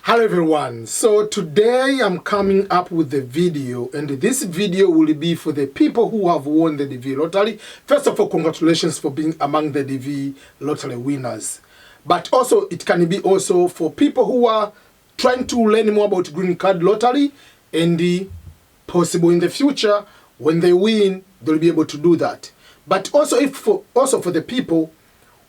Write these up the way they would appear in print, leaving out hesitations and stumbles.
Hello everyone, so today I'm coming up with the video, and this video will be for the people who have won the DV lottery. First of all, congratulations for being among the DV lottery winners, but also it can be also for people who are trying to learn more about green card lottery, and possible in the future when they win they'll be able to do that. But also for the people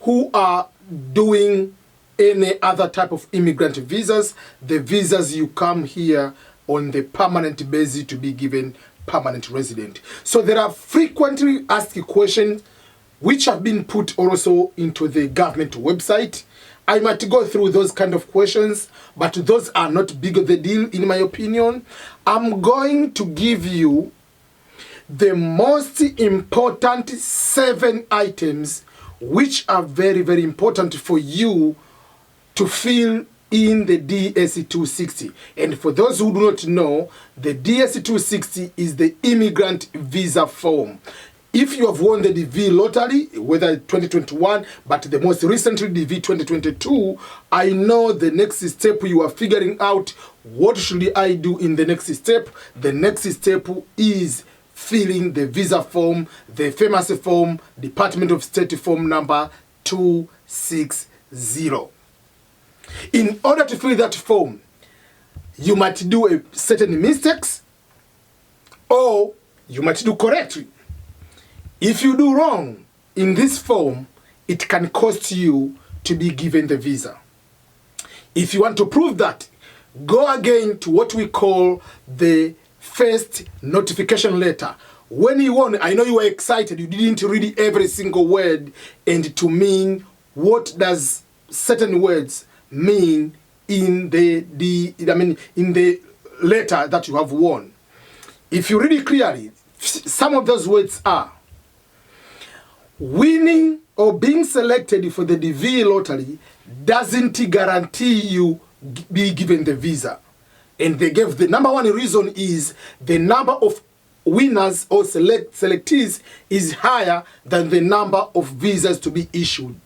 who are doing any other type of immigrant visas, the visas you come here on the permanent basis to be given permanent resident. So there are frequently asked questions which have been put also into the government website. I might go through those kind of questions, but those are not big of the deal in my opinion. I'm going to give you the most important 7 items which are very, very important for you to fill in the DS260. And for those who do not know, the DS260 is the Immigrant Visa Form. If you have won the DV lottery, whether 2021, but the most recently DV 2022, I know the next step you are figuring out, what should I do in the next step? The next step is filling the visa form, the famous form, Department of State form number 260. In order to fill that form, you might do certain mistakes, or you might do correctly. If you do wrong in this form, it can cost you to be given the visa. If you want to prove that, go again to what we call the first notification letter. When you won, I know you were excited, you didn't read every single word, and to mean what does certain words mean in the letter that you have won. If you read it clearly, some of those words are: winning or being selected for the DV lottery doesn't guarantee you be given the visa. And they gave the number one reason is the number of winners or selectees is higher than the number of visas to be issued.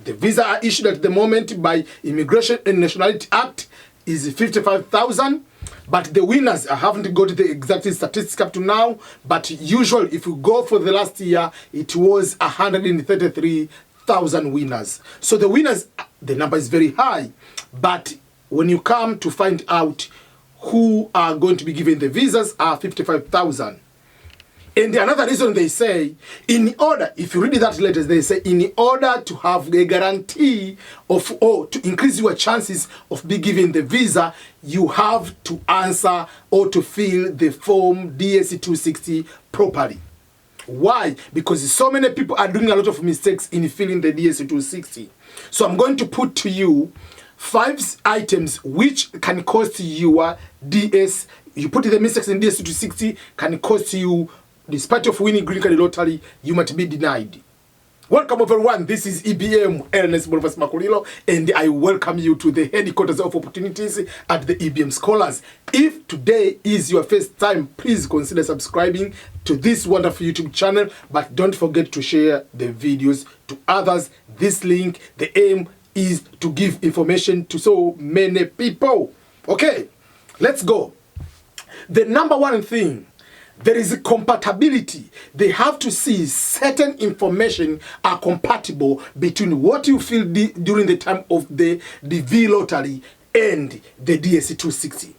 The visa are issued at the moment by Immigration and Nationality Act is 55,000, but the winners, I haven't got the exact statistics up to now, but usually if you go for the last year, it was 133,000 winners. So the winners, the number is very high, but when you come to find out who are going to be given the visas are 55,000. And another reason they say, in order, if you read that letter, they say, in order to have a guarantee of, or to increase your chances of being given the visa, you have to answer or to fill the form DS260 properly. Why? Because so many people are doing a lot of mistakes in filling the DS260. So I'm going to put to you 5 items which can cost you DS. You put the mistakes in DS260 can cost you. Despite of winning green card lottery, you might be denied. Welcome everyone, this is EBMSCHOLARS, and I welcome you to the headquarters of opportunities at the EBMSCHOLARS. If today is your first time, please consider subscribing to this wonderful YouTube channel, but don't forget to share the videos to others. This link, the aim is to give information to so many people. Okay, let's go. The number one thing, there is a compatibility. They have to see certain information are compatible between what you feel during the time of the DV lottery and the DS260.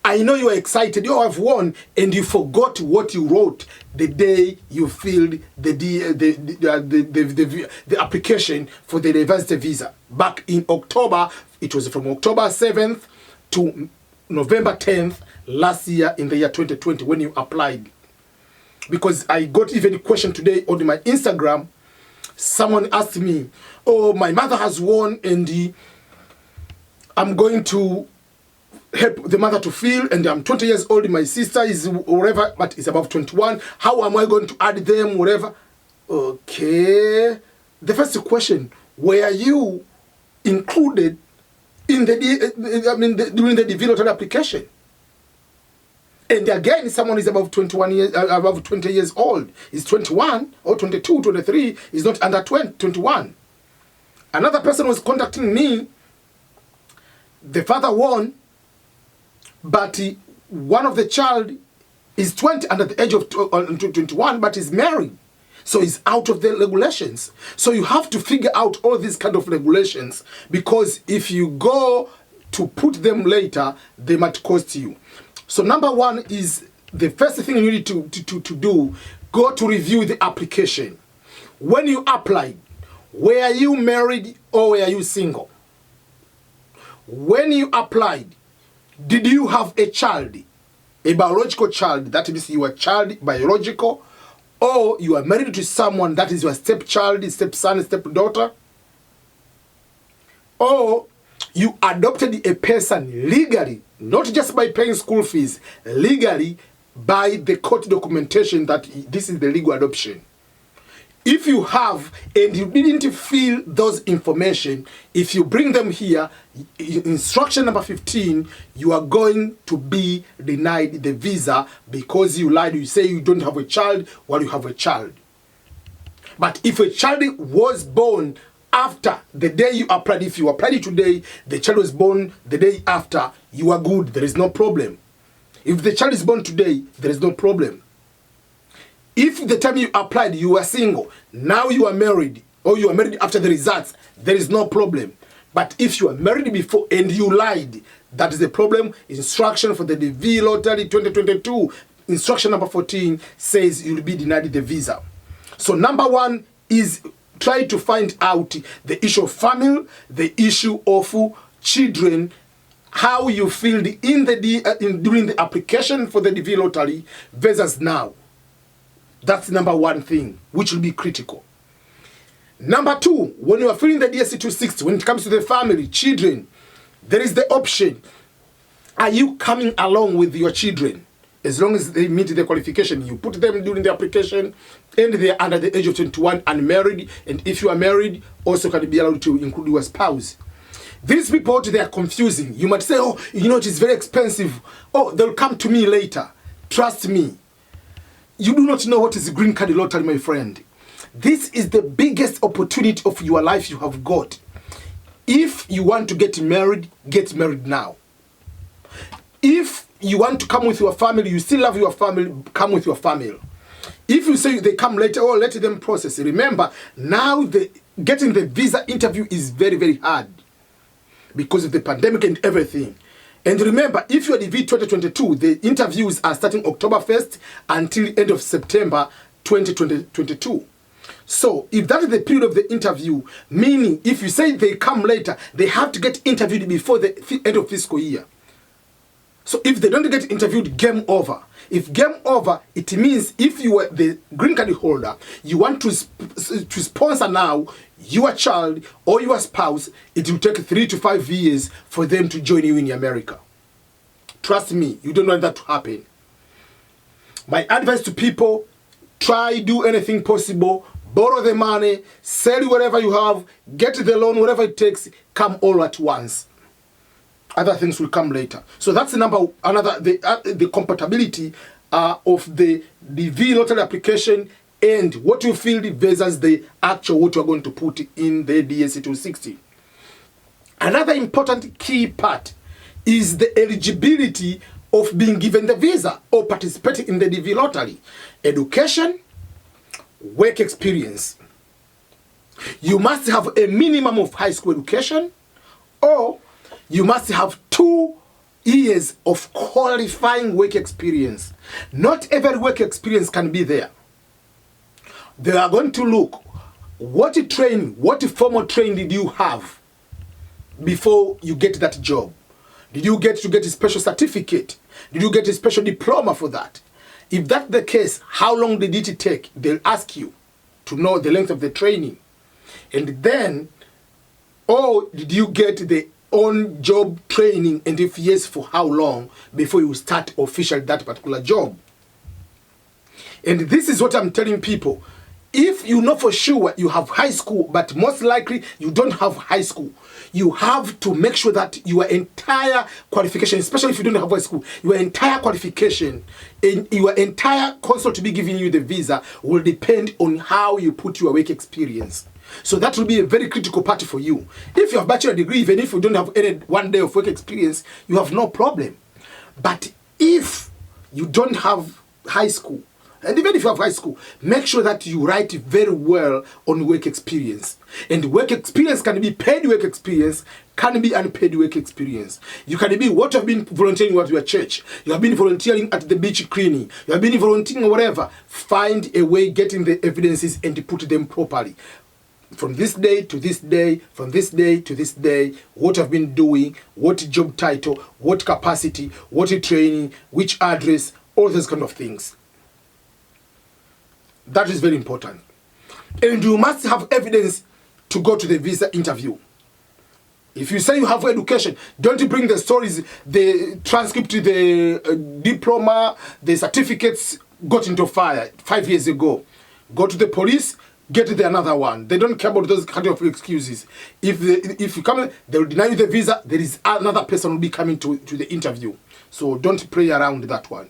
I know you are excited, you have won, and you forgot what you wrote the day you filled the application for the diversity visa. Back in October, it was from October 7th to November 10th last year in the year 2020 when you applied. Because I got even a question today on my Instagram. Someone asked me, oh, my mother has won and I'm going to help the mother to fill, and I'm 20 years old, my sister is whatever, but is above 21. How am I going to add them, whatever? Okay. The first question, were you included in during the DV lottery application? And again, someone is above 21 years, above 20 years old, is 21 or 22, 23, is not under 21. Another person was contacting me the father won, but one of the child is 20 under the age of 21, but is married. So he's out of the regulations. So you have to figure out all these kind of regulations, because if you go to put them later, they might cost you. So number one is, the first thing you need to do, go to review the application. When you applied, were you married or were you single? When you applied, did you have a child, a biological child? That means you are child biological, or you are married to someone that is your stepchild, stepson, stepdaughter, or you adopted a person legally, not just by paying school fees, legally by the court documentation that this is the legal adoption. If you have and you didn't fill those information, if you bring them here, instruction number 15, you are going to be denied the visa because you lied. You say you don't have a child while you have a child. But if a child was born after the day you applied, if you applied today, the child was born the day after, you are good. There is no problem. If the child is born today, there is no problem. If the time you applied, you were single, now you are married, or you are married after the results, there is no problem. But if you are married before and you lied, that is the problem. Instruction for the DV Lottery 2022, instruction number 14 says you'll be denied the visa. So number one is try to find out the issue of family, the issue of children, how you filled in during the application for the DV Lottery versus now. That's number one thing, which will be critical. Number two, when you are filling the DS260, when it comes to the family, children, there is the option. Are you coming along with your children? As long as they meet the qualification, you put them during the application, and they are under the age of 21 and married. And if you are married, also can be allowed to include your spouse. These people, they are confusing. You might say, oh, you know, it is very expensive. Oh, they'll come to me later. Trust me. You do not know what is green card lottery, my friend. This is the biggest opportunity of your life you have got. If you want to get married now. If you want to come with your family, you still love your family, come with your family. If you say they come later, or let them process. Remember, now getting the visa interview is very, very hard because of the pandemic and everything. And remember, if you're the V2022, the interviews are starting October 1st until end of September 2022. So if that is the period of the interview, meaning if you say they come later, they have to get interviewed before the end of fiscal year. So if they don't get interviewed, game over. If game over, it means if you were the green card holder, you want to sponsor now your child or your spouse, it will take 3 to 5 years for them to join you in America. Trust me, you don't want that to happen. My advice to people, try do anything possible, borrow the money, sell whatever you have, get the loan, whatever it takes, come all at once. Other things will come later. So that's the compatibility of the DV lottery application and what you feel versus the actual what you are going to put in the DS260. Another important key part is the eligibility of being given the visa or participating in the DV lottery. Education, work experience. You must have a minimum of high school education, or you must have 2 years of qualifying work experience. Not every work experience can be there. They are going to look, what training, what formal training did you have before you get that job? Did you get a special certificate? Did you get a special diploma for that? If that's the case, how long did it take? They'll ask you to know the length of the training. And then, or did you get the on-job training, and if yes, for how long before you start officially that particular job? And this is what I'm telling people. If you know for sure you have high school, but most likely you don't have high school, you have to make sure that your entire qualification, especially if you don't have high school, your entire qualification and your entire consult to be giving you the visa will depend on how you put your work experience. So that will be a very critical part for you. If you have bachelor degree, even if you don't have any 1 day of work experience, you have no problem. But if you don't have high school, and even if you have high school, make sure that you write very well on work experience. And work experience can be paid work experience, can be unpaid work experience. You can be what you have been volunteering at your church. You have been volunteering at the beach cleaning. You have been volunteering or whatever. Find a way getting the evidences and put them properly. From this day to this day, from this day to this day, what I've been doing, what job title, what capacity, what training, which address, all those kind of things. That is very important. And you must have evidence to go to the visa interview. If you say you have education, don't bring the stories, the transcript, the diploma, the certificates got into fire 5 years ago. Go to the police, get the another one. They don't care about those kind of excuses. If you come, they will deny you the visa. There is another person will be coming to the interview. So don't play around that one.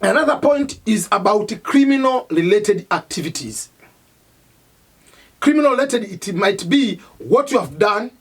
Another point is about criminal-related activities. Criminal-related, it might be what you have done.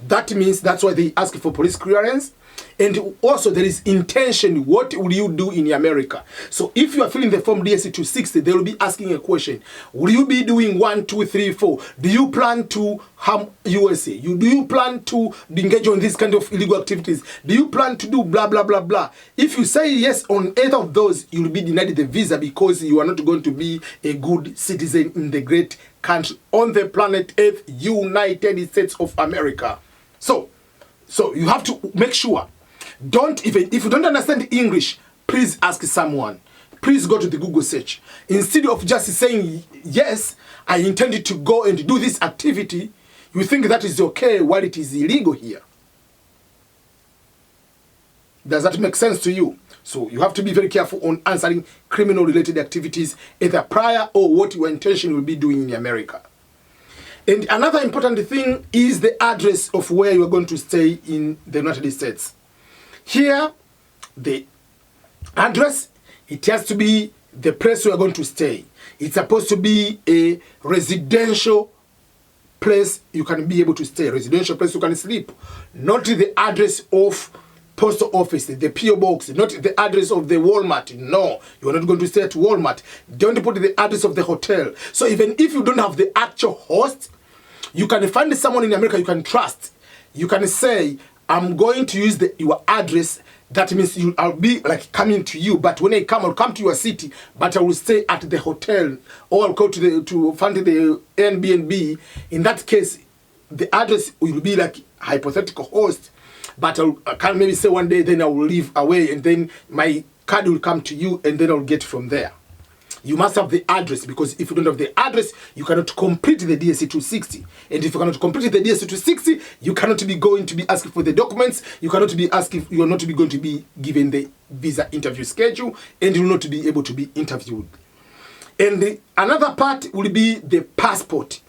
That means that's why they ask for police clearance. And also there is intention. What will you do in America? So if you are filling the form DS260, they will be asking a question. Will you be doing 1, 2, 3, 4? Do you plan to harm USA? Do you plan to engage on this kind of illegal activities? Do you plan to do blah, blah, blah, blah? If you say yes on either of those, you will be denied the visa because you are not going to be a good citizen in the great country on the planet Earth, United States of America. So you have to make sure. If you don't understand English, please ask someone. Please go to the Google search. Instead of just saying, yes, I intended to go and do this activity, you think that is okay while it is illegal here. Does that make sense to you? So you have to be very careful on answering criminal-related activities, either prior or what your intention will be doing in America. And another important thing is the address of where you are going to stay in the United States. Here, the address, it has to be the place you are going to stay. It's supposed to be a residential place you can be able to stay, residential place you can sleep. Not the address of postal office, the PO box, not the address of the Walmart. No, you're not going to stay at Walmart. Don't put the address of the hotel. So even if you don't have the actual host, you can find someone in America you can trust. You can say, I'm going to use your address. That means I'll be like coming to you, but when I come, I'll come to your city, but I will stay at the hotel, or I'll go to find the Airbnb. In that case, the address will be like hypothetical host, but I can maybe say one day, then I will leave away, and then my card will come to you, and then I'll get from there. You must have the address, because if you don't have the address, you cannot complete the DS260. And if you cannot complete the DS260, you cannot be going to be asking for the documents. You cannot be asking. You are not going to be given the visa interview schedule, and you will not be able to be interviewed. And another part will be the passport.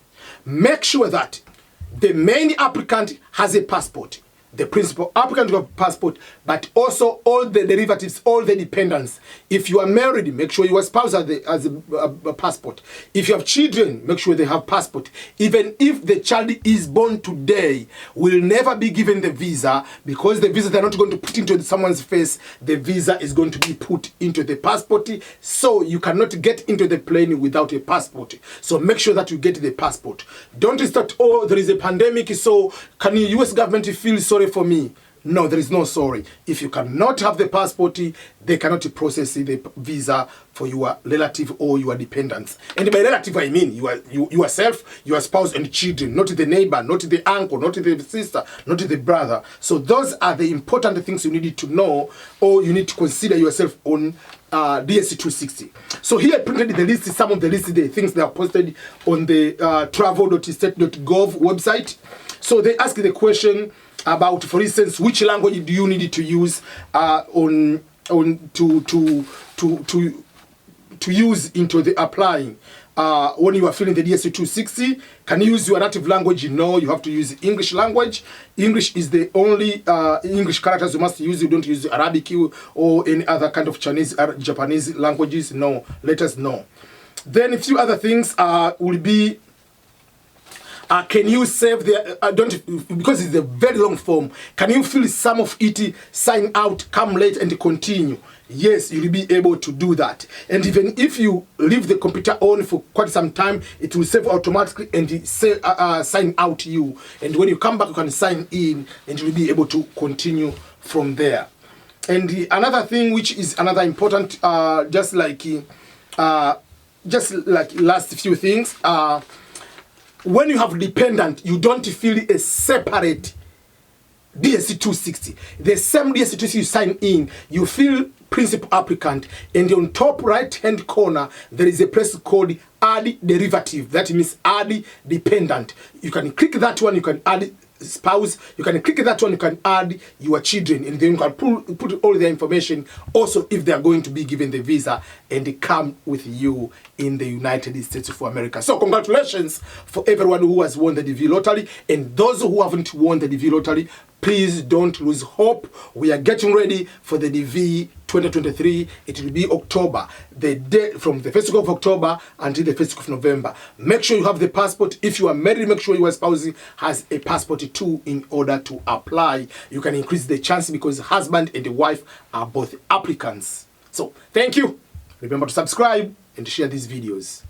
Make sure that the main applicant has a passport. The principal applicant will have a passport, but also all the derivatives, all the dependents. If you are married, make sure your spouse has a passport. If you have children, make sure they have passport. Even if the child is born today, will never be given the visa, because the visa they're not going to put into someone's face. The visa is going to be put into the passport, so you cannot get into the plane without a passport. So make sure that you get the passport. Don't start, oh, there is a pandemic, so can the US government feel sorry for me? No, there is no sorry. If you cannot have the passport, they cannot process the visa for your relative or your dependents. And by relative, I mean yourself, your spouse, and children, not the neighbor, not the uncle, not the sister, not the brother. So those are the important things you need to know, or you need to consider yourself on DS260. So here I printed the list, some of the list, the things that are posted on the travel.state.gov website. So they ask the question about, for instance, which language do you need to use to use into the applying when you are filling the DS260. Can you use your native language? No, you have to use English language. English is the only English characters you must use. You don't use Arabic or any other kind of Chinese or Japanese languages. No, letters, no. Then a few other things will be, can you save the, because it's a very long form, can you fill some of it, sign out, come late and continue? Yes, you'll be able to do that. And even if you leave the computer on for quite some time, it will save automatically and sign out you. And when you come back, you can sign in and you'll be able to continue from there. And another thing which is another important, just like last few things, when you have dependent, you don't fill a separate DS260. The same DS260 you sign in, you fill principal applicant, and on top right hand corner there is a place called add derivative. That means add dependent. You can click that one, you can add spouse, you can click that one, you can add your children, and then you can put all the information also if they are going to be given the visa and come with you in the United States of America. So congratulations for everyone who has won the DV lottery, and those who haven't won the DV lottery, please don't lose hope. We are getting ready for the DV 2023. It will be October, the day from the 1st of October until the 1st of November. Make sure you have the passport. If you are married, make sure your spouse has a passport too in order to apply. You can increase the chance because husband and the wife are both applicants. So thank you. Remember to subscribe and share these videos.